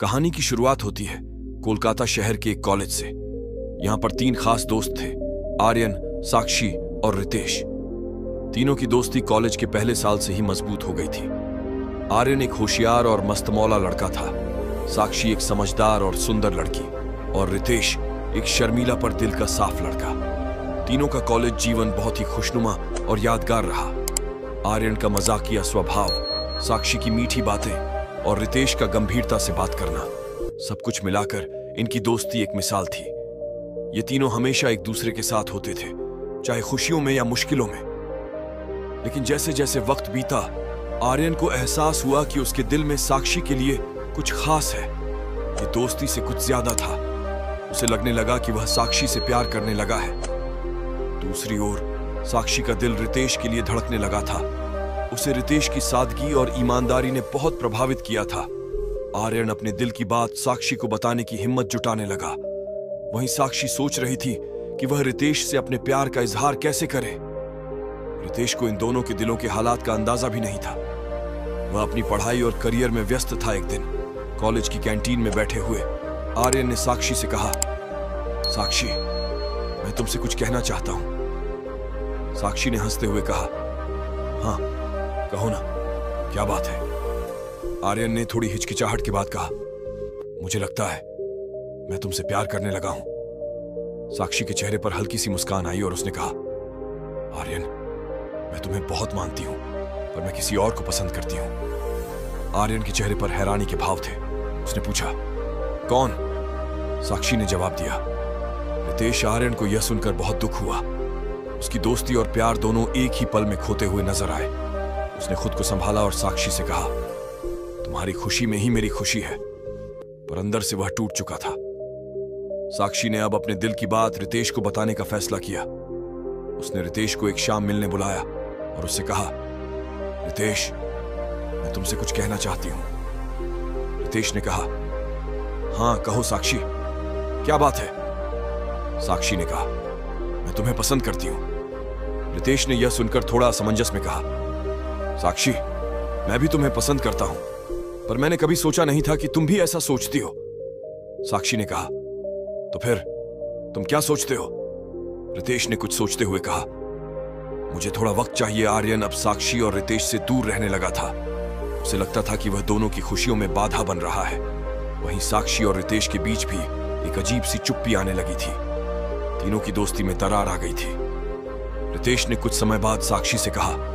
कहानी की शुरुआत होती है कोलकाता शहर के एक कॉलेज से। यहां पर 3 खास दोस्त थे, आर्यन, साक्षी और रितेश। तीनों की दोस्ती कॉलेज के पहले साल से ही मजबूत हो गई थी। आर्यन एक होशियार और मस्तमौला लड़का था, साक्षी एक समझदार और सुंदर लड़की, और रितेश एक शर्मीला पर दिल का साफ लड़का। तीनों का कॉलेज जीवन बहुत ही खुशनुमा और यादगार रहा। आर्यन का मजाकिया स्वभाव, साक्षी की मीठी बातें और रितेश का गंभीरता से बात करना, सब कुछ मिलाकर इनकी दोस्ती एक मिसाल थी। ये तीनों हमेशा एक दूसरे के साथ होते थे, चाहे खुशियों में या मुश्किलों में। लेकिन जैसे जैसे वक्त बीता, आर्यन को एहसास हुआ कि उसके दिल में साक्षी के लिए कुछ खास है। ये दोस्ती से कुछ ज्यादा था। उसे लगने लगा कि वह साक्षी से प्यार करने लगा है। दूसरी ओर साक्षी का दिल रितेश के लिए धड़कने लगा था। उसे रितेश की सादगी और ईमानदारी ने बहुत प्रभावित किया था। आर्यन अपने दिल की बात साक्षी को बताने की हिम्मत जुटाने लगा। वहीं साक्षी सोच रही थी कि वह रितेश से अपने प्यार का इजहार कैसे करे। रितेश को इन दोनों के दिलों के हालात का अंदाजा भी नहीं था। वह अपनी पढ़ाई और करियर में व्यस्त था। एक दिन कॉलेज की कैंटीन में बैठे हुए आर्यन ने साक्षी से कहा, साक्षी, मैं तुमसे कुछ कहना चाहता हूं। साक्षी ने हंसते हुए कहा, हाँ कहो ना, क्या बात है। आर्यन ने थोड़ी हिचकिचाहट के बाद कहा, मुझे लगता है मैं तुमसे प्यार करने लगा हूं। साक्षी के चेहरे पर हल्की सी मुस्कान आई और उसने कहा, आर्यन, मैं तुम्हें बहुत मानती हूं, पर मैं किसी और को पसंद करती हूं। आर्यन के चेहरे पर हैरानी के भाव थे। उसने पूछा, कौन? साक्षी ने जवाब दिया। रितेश। आर्यन को यह सुनकर बहुत दुख हुआ। उसकी दोस्ती और प्यार दोनों एक ही पल में खोते हुए नजर आए। उसने खुद को संभाला और साक्षी से कहा, तुम्हारी खुशी में ही मेरी खुशी है। पर अंदर से वह टूट चुका था। साक्षी ने अब अपने दिल की बात रितेश को बताने का फैसला किया। उसने रितेश को एक शाम मिलने बुलाया और उससे कहा, रितेश, मैं तुमसे कुछ कहना चाहती हूं। रितेश ने कहा, हाँ कहो साक्षी, क्या बात है? साक्षी ने कहा, मैं तुम्हें पसंद करती हूं। रितेश ने यह सुनकर थोड़ा असमंजस में कहा, साक्षी, मैं भी तुम्हें पसंद करता हूं, पर मैंने कभी सोचा नहीं था कि तुम भी ऐसा सोचती हो। साक्षी ने कहा, तो फिर तुम क्या सोचते हो? रितेश ने कुछ सोचते हुए कहा, मुझे थोड़ा वक्त चाहिए। आर्यन अब साक्षी और रितेश से दूर रहने लगा था। उसे लगता था कि वह दोनों की खुशियों में बाधा बन रहा है। वहीं साक्षी और रितेश के बीच भी एक अजीब सी चुप्पी आने लगी थी। तीनों की दोस्ती में दरार आ गई थी। रितेश ने कुछ समय बाद साक्षी से कहा,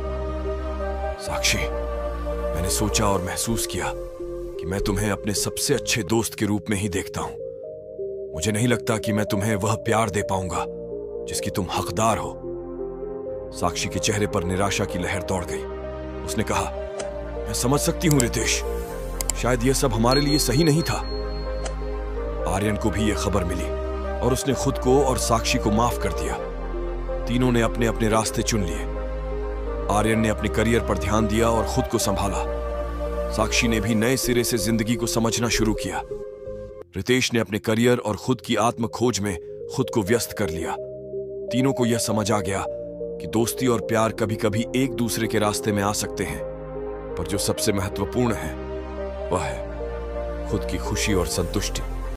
साक्षी, मैंने सोचा और महसूस किया कि मैं तुम्हें अपने सबसे अच्छे दोस्त के रूप में ही देखता हूं। मुझे नहीं लगता कि मैं तुम्हें वह प्यार दे पाऊंगा जिसकी तुम हकदार हो। साक्षी के चेहरे पर निराशा की लहर दौड़ गई। उसने कहा, मैं समझ सकती हूं रितेश, शायद यह सब हमारे लिए सही नहीं था। आर्यन को भी यह खबर मिली और उसने खुद को और साक्षी को माफ कर दिया। तीनों ने अपने अपने रास्ते चुन लिए। आर्यन ने अपने करियर पर ध्यान दिया और खुद को संभाला। साक्षी ने भी नए सिरे से जिंदगी को समझना शुरू किया। रितेश ने अपने करियर और खुद की आत्म खोज में खुद को व्यस्त कर लिया। तीनों को यह समझ आ गया कि दोस्ती और प्यार कभी कभी एक दूसरे के रास्ते में आ सकते हैं, पर जो सबसे महत्वपूर्ण है वह है खुद की खुशी और संतुष्टि।